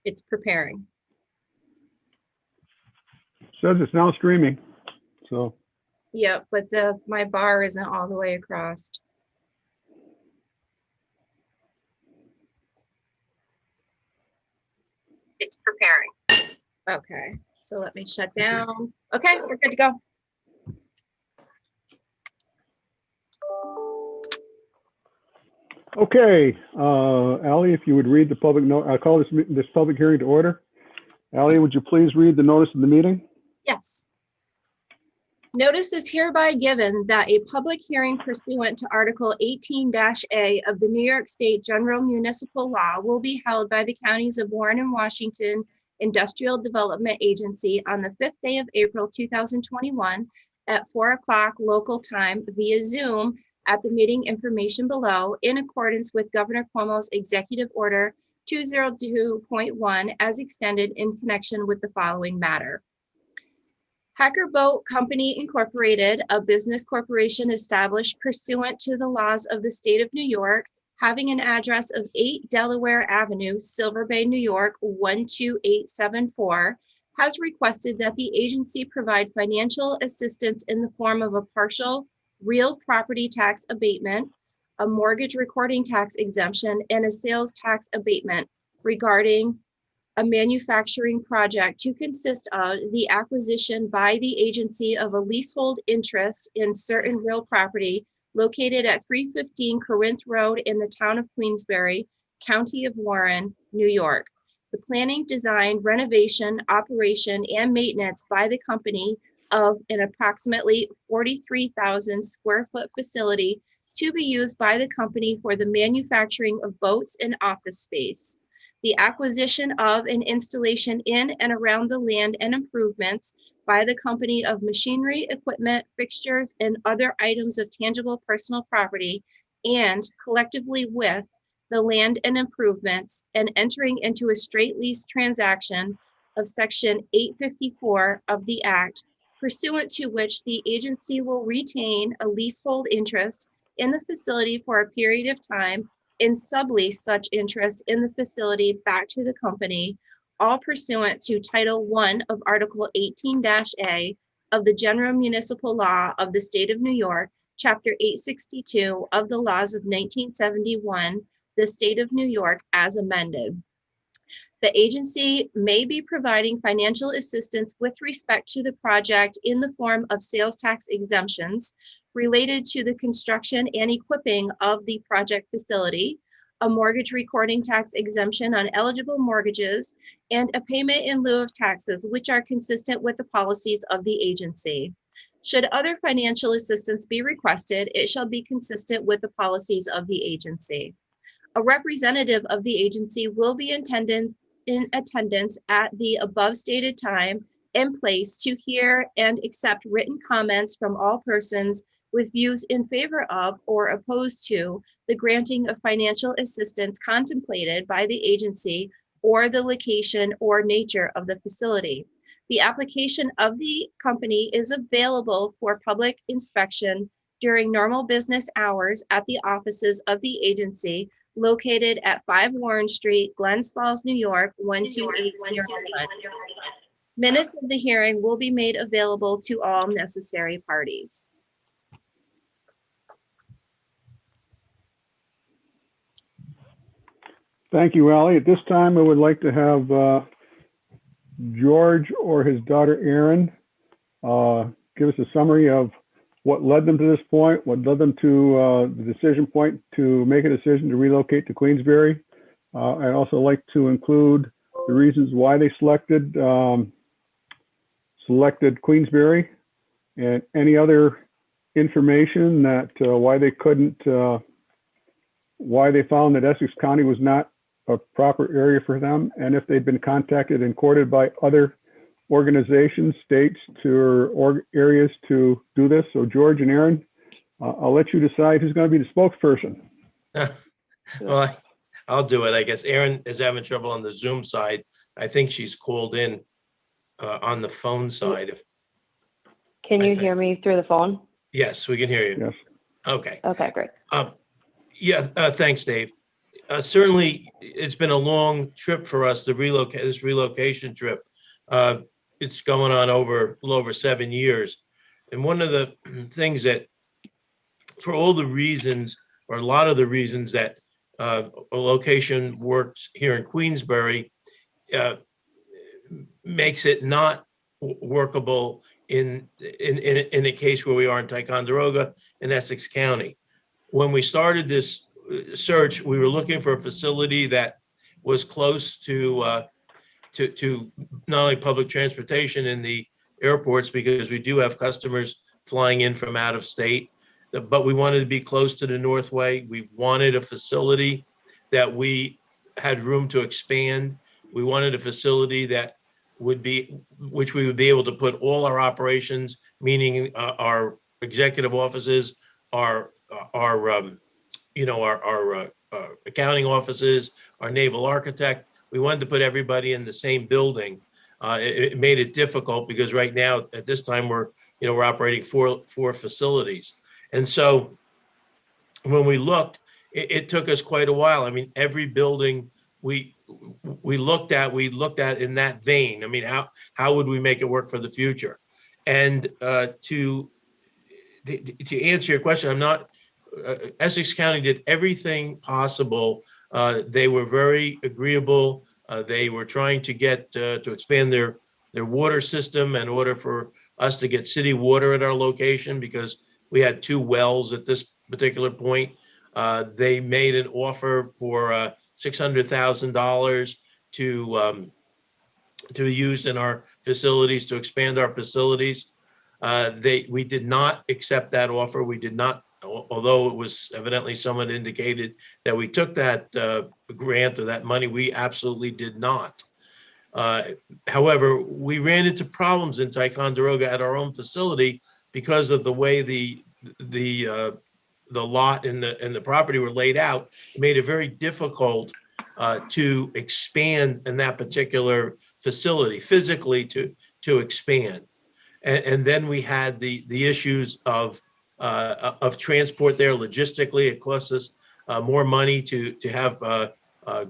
It's preparing. Says it's now streaming. So Yep, but my bar isn't all the way across. It's preparing. Okay, so let me shut down. Okay, we're good to go. okay, Ally, if you would read the public note, I'll call this public hearing to order. Ally, would you please read the notice of the meeting? Yes. Notice is hereby given that a public hearing pursuant to Article 18-A of the New York State General Municipal Law will be held by the counties of Warren and Washington Industrial Development Agency on the 5th day of April 2021 at 4 o'clock local time via Zoom at the meeting information below in accordance with Governor Cuomo's Executive Order 202.1 as extended in connection with the following matter. Hacker Boat Company Incorporated, a business corporation established pursuant to the laws of the state of New York, having an address of 8 Delaware Avenue, Silver Bay, New York, 12874, has requested that the agency provide financial assistance in the form of a partial real property tax abatement, a mortgage recording tax exemption, and a sales tax abatement regarding a manufacturing project to consist of the acquisition by the agency of a leasehold interest in certain real property located at 315 Corinth Road in the town of Queensbury, County of Warren, New York. The planning, design, renovation, operation, and maintenance by the company of an approximately 43,000 square foot facility to be used by the company for the manufacturing of boats and office space. The acquisition of and installation in and around the land and improvements by the company of machinery, equipment, fixtures, and other items of tangible personal property, and collectively with the land and improvements, and entering into a straight lease transaction of Section 854 of the Act, pursuant to which the agency will retain a leasehold interest in the facility for a period of time and sublease such interest in the facility back to the company, all pursuant to Title I of Article 18-A of the General Municipal Law of the State of New York, Chapter 862 of the Laws of 1971, the State of New York as amended. The agency may be providing financial assistance with respect to the project in the form of sales tax exemptions related to the construction and equipping of the project facility, a mortgage recording tax exemption on eligible mortgages, and a payment in lieu of taxes, which are consistent with the policies of the agency. Should other financial assistance be requested, it shall be consistent with the policies of the agency. A representative of the agency will be in attendance at the above stated time and place to hear and accept written comments from all persons with views in favor of or opposed to the granting of financial assistance contemplated by the agency or the location or nature of the facility. The application of the company is available for public inspection during normal business hours at the offices of the agency located at 5 Warren Street, Glens Falls, New York, 12801. Minutes of the hearing will be made available to all necessary parties. Thank you, Ally. At this time, I would like to have George or his daughter Erin give us a summary of what led them to this point, what led them to the decision point to make a decision to relocate to Queensbury. I'd also like to include the reasons why they selected Queensbury and any other information that why they couldn't, why they found that Essex County was not a proper area for them, and if they'd been contacted and courted by other organizations, states, or areas to do this. So George and Erin, I'll let you decide who's going to be the spokesperson. Well, I'll do it. I guess Erin is having trouble on the Zoom side. I think she's called in on the phone side. Can you hear me through the phone? Yes, we can hear you. Yes. Okay. Okay, great. Yeah, thanks, Dave. Certainly, it's been a long trip for us to relocate, this relocation trip. Uh, It's going on over, a little over 7 years. And one of the things that, for all the reasons, or a lot of the reasons that a location works here in Queensbury, uh, makes it not workable in a case where we are in Ticonderoga in Essex County. When we started this search, we were looking for a facility that was close to not only public transportation in the airports, because we do have customers flying in from out of state, but we wanted to be close to the Northway. We wanted a facility that we had room to expand. We wanted a facility that which we would be able to put all our operations, meaning our executive offices, our our our accounting offices, our naval architect. We wanted to put everybody in the same building. It made it difficult because right now at this time we're operating four facilities, and so when we looked, it took us quite a while. I mean, every building we we looked at in that vein. I mean, how would we make it work for the future? And to answer your question, I'm not. Essex County did everything possible. They were very agreeable. They were trying to get to expand their water system in order for us to get city water at our location, because we had 2 wells at this particular point. They made an offer for $600,000 to use in our facilities, to expand our facilities. We did not accept that offer. We did not, although it was evidently someone indicated that we took that grant or that money, we absolutely did not. However, we ran into problems in Ticonderoga at our own facility because of the way the lot and the property were laid out. It made it very difficult to expand in that particular facility, physically to expand. And then we had the issues of transport there. Logistically, it costs us more money to have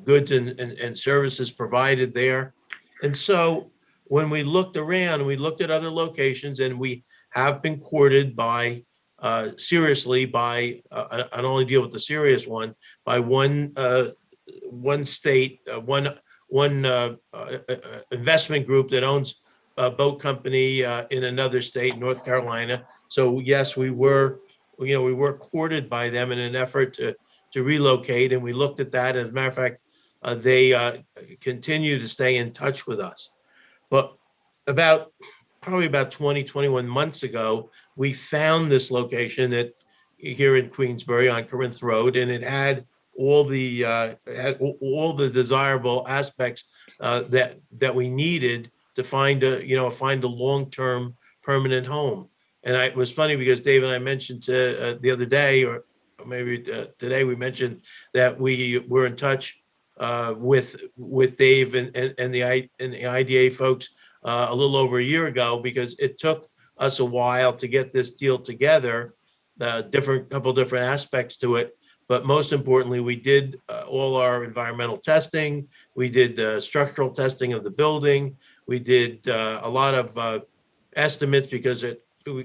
goods and services provided there. And so when we looked around, we looked at other locations, and we have been courted by seriously by I only deal with the serious one, by one state, one investment group that owns a boat company in another state, North Carolina. So yes, we were courted by them in an effort to relocate, and we looked at that. As a matter of fact, they continue to stay in touch with us. But probably about 20, 21 months ago, we found this location here in Queensbury on Corinth Road, and it had all the desirable aspects that we needed to find a long-term permanent home. And it was funny because Dave and I mentioned the other day, or maybe today, we mentioned that we were in touch with Dave and the IDA folks a little over a year ago, because it took us a while to get this deal together, couple different aspects to it. But most importantly, we did all our environmental testing. We did structural testing of the building. We did a lot of estimates, because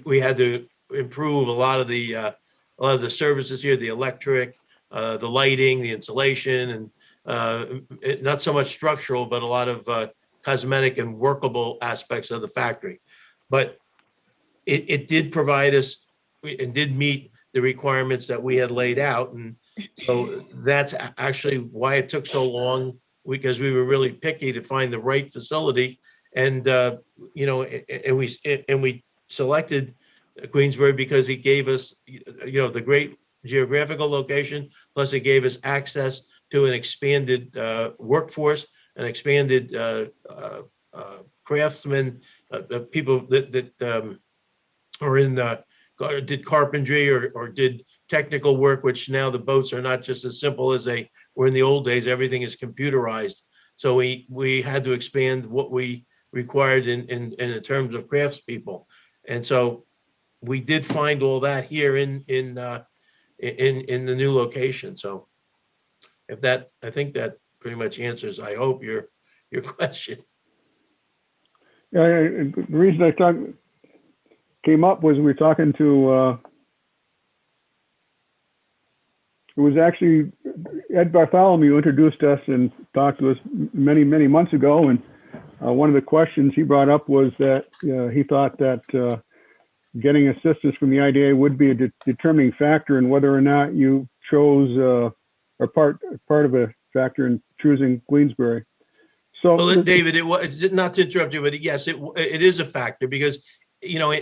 we had to improve a lot of the services here, the electric, the lighting, the insulation, and not so much structural, but a lot of cosmetic and workable aspects of the factory. But it did provide us and did meet the requirements that we had laid out. And so that's actually why it took so long, because we were really picky to find the right facility. And and we selected Queensbury because it gave us the great geographical location, plus it gave us access to an expanded workforce, an expanded craftsmen, people that are did carpentry or did technical work, which now the boats are not just as simple as they were in the old days. Everything is computerized. So we had to expand what we required in terms of craftspeople. And so we did find all that here in the new location. So I think that pretty much answers, I hope, your question. Yeah, the reason I thought came up was we were talking to, it was actually Ed Bartholomew introduced us and talked to us many, many months ago. And one of the questions he brought up was that he thought that getting assistance from the IDA would be a determining factor in whether or not you chose or part of a factor in choosing Queensbury. So, Well, David, not to interrupt you, but yes, it is a factor because, you know,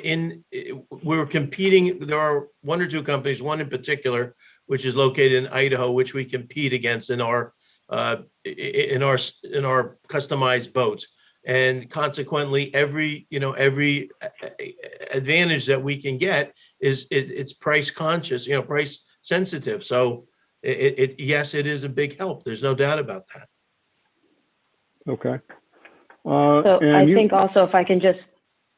we're competing. There are one or two companies, one in particular, which is located in Idaho, which we compete against in our customized boats. And consequently, every advantage that we can get it's price conscious, price sensitive. So yes, it is a big help. There's no doubt about that. okay. So I think also if I can just,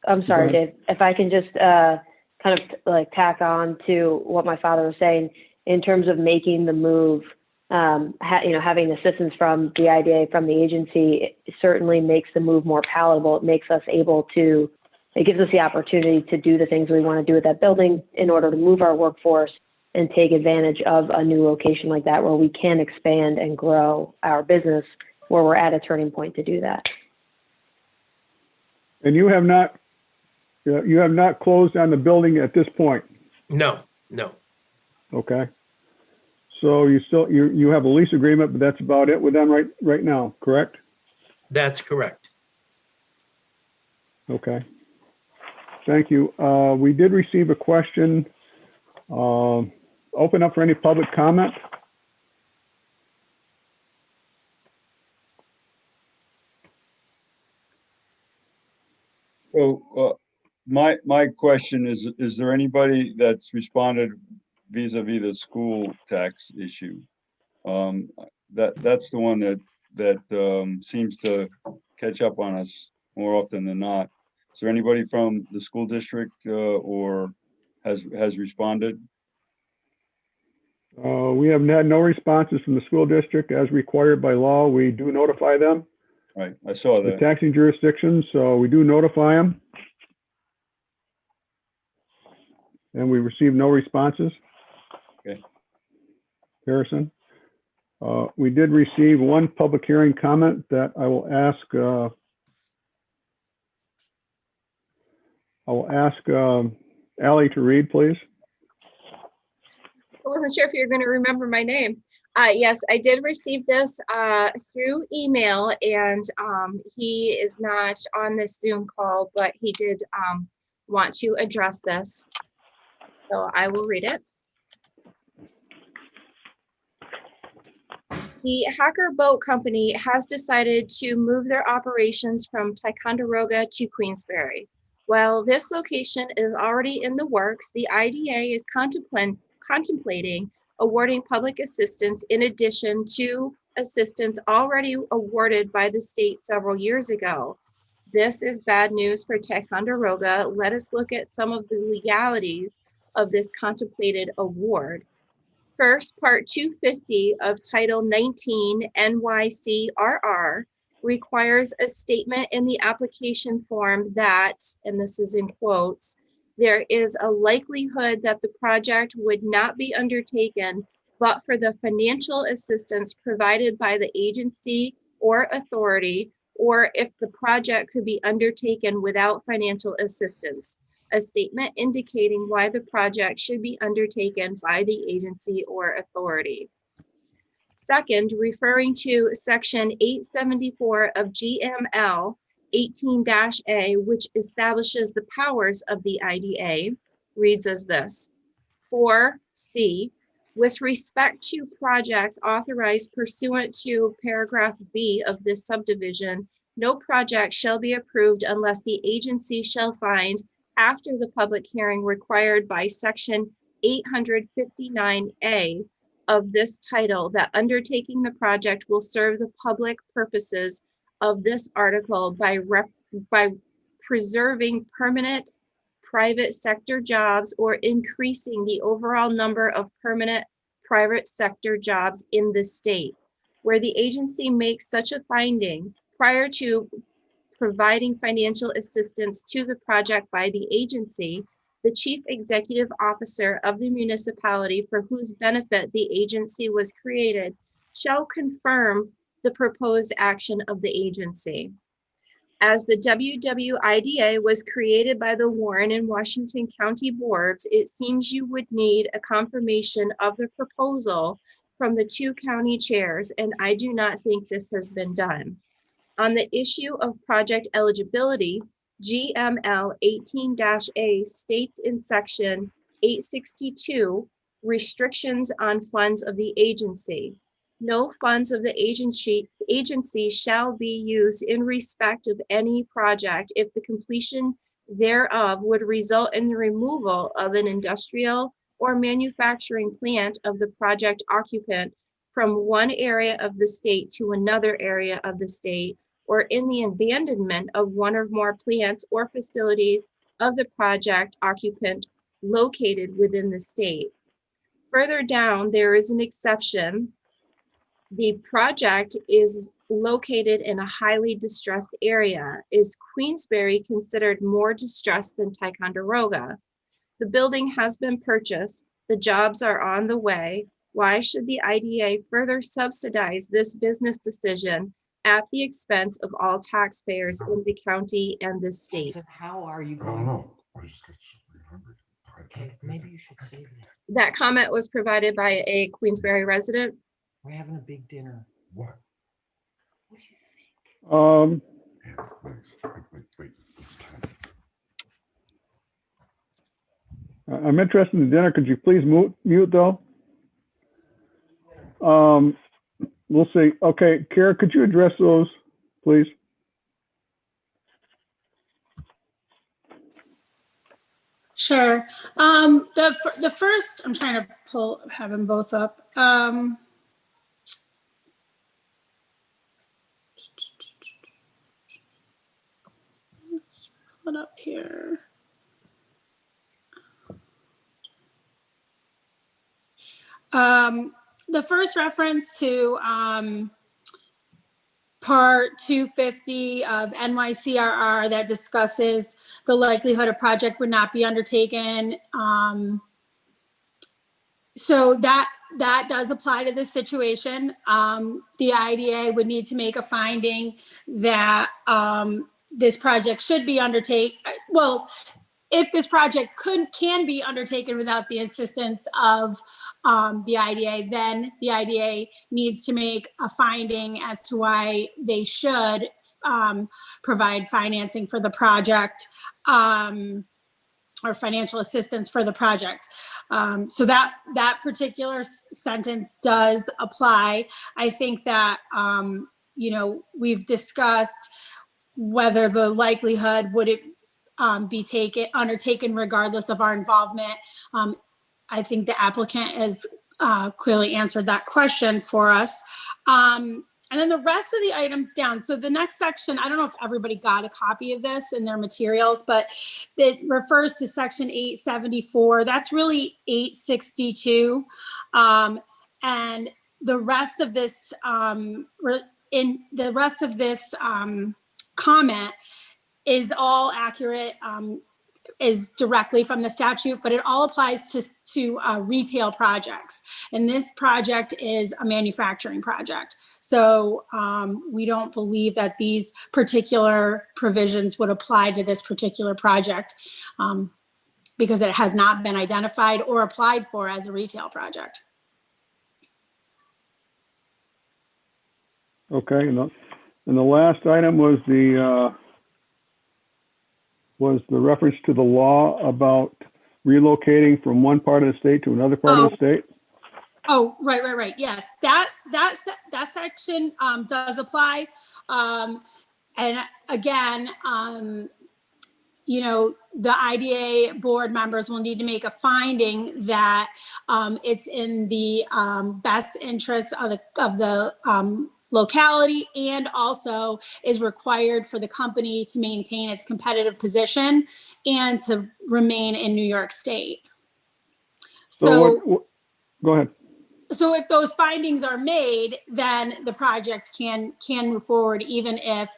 I'm sorry, Dave, if I can just kind of like tack on to what my father was saying in terms of making the move, having assistance from the IDA, from the agency, it certainly makes the move more palatable. It makes us able to, it gives us the opportunity to do the things we want to do with that building in order to move our workforce and take advantage of a new location like that where we can expand and grow our business, where we're at a turning point to do that. And you have not closed on the building at this point? No. Okay. So you have a lease agreement, but that's about it with them right now, correct? That's correct. Okay. Thank you. We did receive a question. Open up for any public comment. So my question is there anybody that's responded vis-a-vis the school tax issue? That's the one that seems to catch up on us more often than not. Is there anybody from the school district or has responded? We have had no responses from the school district. As required by law, we do notify them. Right, I saw The that. taxing jurisdictions, so we do notify them. And we receive no responses. Okay. Harrison. We did receive one public hearing comment that I will ask Ally to read, please. I wasn't sure if you were going to remember my name. Yes, I did receive this through email, and he is not on this Zoom call, but he did want to address this. So I will read it. The Hacker Boat Company has decided to move their operations from Ticonderoga to Queensbury. While this location is already in the works, the IDA is contemplating awarding public assistance in addition to assistance already awarded by the state several years ago. This is bad news for Ticonderoga. Let us look at some of the legalities of this contemplated award. First, Part 250 of Title 19 NYCRR requires a statement in the application form that, and this is in quotes, there is a likelihood that the project would not be undertaken but for the financial assistance provided by the agency or authority, or if the project could be undertaken without financial assistance. A statement indicating why the project should be undertaken by the agency or authority. Second, referring to Section 874 of GML 18-A, which establishes the powers of the IDA, reads as this. 4C, with respect to projects authorized pursuant to paragraph B of this subdivision, no project shall be approved unless the agency shall find, after the public hearing required by Section 859A of this title, that undertaking the project will serve the public purposes of this article by preserving permanent private sector jobs or increasing the overall number of permanent private sector jobs in the state. where the agency makes such a finding prior to providing financial assistance to the project by the agency, the chief executive officer of the municipality for whose benefit the agency was created shall confirm the proposed action of the agency. As the WWIDA was created by the Warren and Washington County boards, it seems you would need a confirmation of the proposal from the two county chairs, and I do not think this has been done. On the issue of project eligibility, GML 18-A states in section 862, restrictions on funds of the agency. No funds of the agency shall be used in respect of any project if the completion thereof would result in the removal of an industrial or manufacturing plant of the project occupant from one area of the state to another area of the state, or in the abandonment of one or more plants or facilities of the project occupant located within the state. Further down, there is an exception. The project is located in a highly distressed area. Is Queensberry considered more distressed than Ticonderoga? The building has been purchased. The jobs are on the way. Why should the IDA further subsidize this business decision at the expense of all taxpayers in the county and the state? Because how are you I don't going? know. I just got super hungry. Okay, maybe you should save it. That comment was provided by a Queensberry resident. We're having a big dinner. What? What do you think? Yeah, thanks. Wait. It's time. I'm interested in the dinner. Could you please mute though? We'll see. Okay, Kara, could you address those, please? Sure. The first, I'm trying to have them both up. Let's pull it up here. The first reference to Part 250 of NYCRR that discusses the likelihood a project would not be undertaken. So that does apply to this situation. The IDA would need to make a finding that this project should be undertaken. Well, if this project can be undertaken without the assistance of the IDA, then the IDA needs to make a finding as to why they should provide financing for the project or financial assistance for the project. So that particular sentence does apply. I think that, we've discussed whether the likelihood would it be undertaken regardless of our involvement. I think the applicant has clearly answered that question for us. And then the rest of the items down. So the next section, I don't know if everybody got a copy of this in their materials, but it refers to section 874. That's really 862. And the rest of this, comment is all accurate, is directly from the statute, but it all applies to retail projects. And this project is a manufacturing project. So we don't believe that these particular provisions would apply to this particular project because it has not been identified or applied for as a retail project. Okay, and the last item was the reference to the law about relocating from one part of the state to another part of the state? Oh, right. Yes, that section does apply. And again, the IDA board members will need to make a finding that it's in the best interest of the locality, and also is required for the company to maintain its competitive position and to remain in New York State. So go ahead. so if those findings are made, then the project can move forward, even if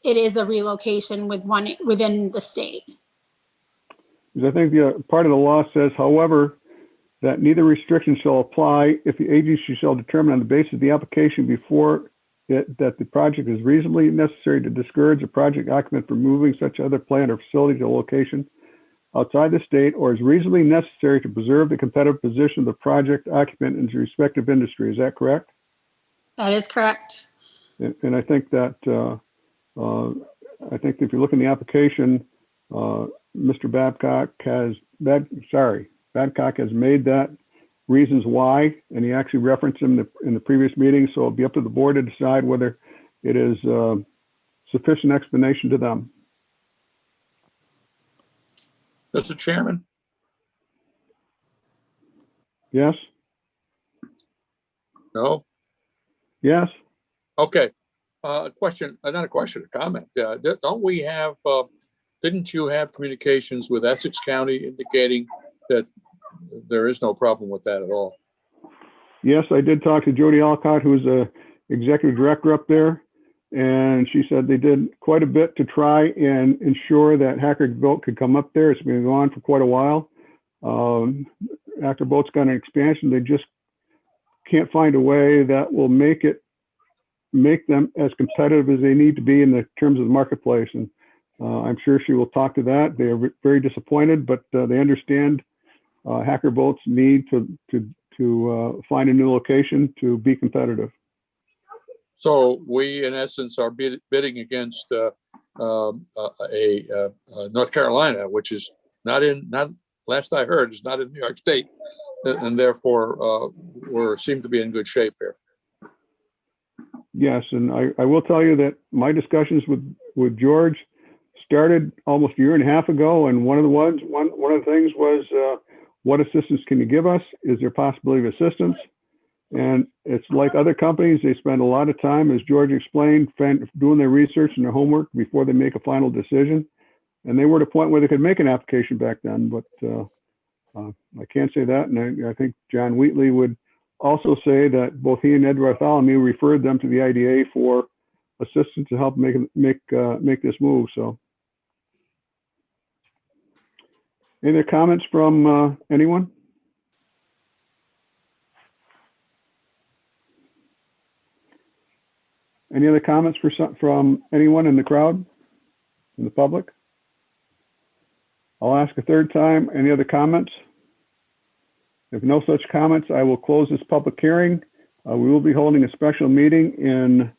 it is a relocation within the state. Because I think the part of the law says, however, that neither restriction shall apply if the agency shall determine on the basis of the application before it that the project is reasonably necessary to discourage a project occupant from moving such other plant or facility to a location outside the state, or is reasonably necessary to preserve the competitive position of the project occupant in its respective industry. Is that correct? That is correct. And I think that if you look in the application, Mr. Babcock has made that reasons why, and he actually referenced them in the previous meeting. So it'll be up to the board to decide whether it is sufficient explanation to them. Mr. Chairman? Yes? No? Yes? Okay. Question, not a question, a comment. Don't we have, didn't you have communications with Essex County indicating that there is no problem with that at all? Yes, I did talk to Jody Alcott, who's the executive director up there. And she said they did quite a bit to try and ensure that Hacker Boat could come up there. It's been going on for quite a while. Hacker Boat's got an expansion. They just can't find a way that will make them as competitive as they need to be in the terms of the marketplace. And I'm sure she will talk to that. They are very disappointed, but they understand Hacker Boat's need to find a new location to be competitive. So we, in essence, are bidding against North Carolina, which is not last I heard, is not in New York State, and therefore we seem to be in good shape here. Yes, and I will tell you that my discussions with George started almost a year and a half ago, and one of the things was, what assistance can you give us? Is there possibility of assistance? And it's like other companies, they spend a lot of time, as George explained, doing their research and their homework before they make a final decision. And they were at a point where they could make an application back then, but I can't say that. And I think John Wheatley would also say that both he and Ed Bartholomew referred them to the IDA for assistance to help make this move. So, any other comments from anyone? Any other comments from anyone in the crowd, in the public? I'll ask a third time. Any other comments? If no such comments, I will close this public hearing. We will be holding a special meeting in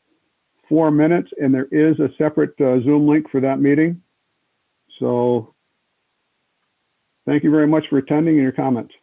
4 minutes, and there is a separate Zoom link for that meeting. So thank you very much for attending and your comments.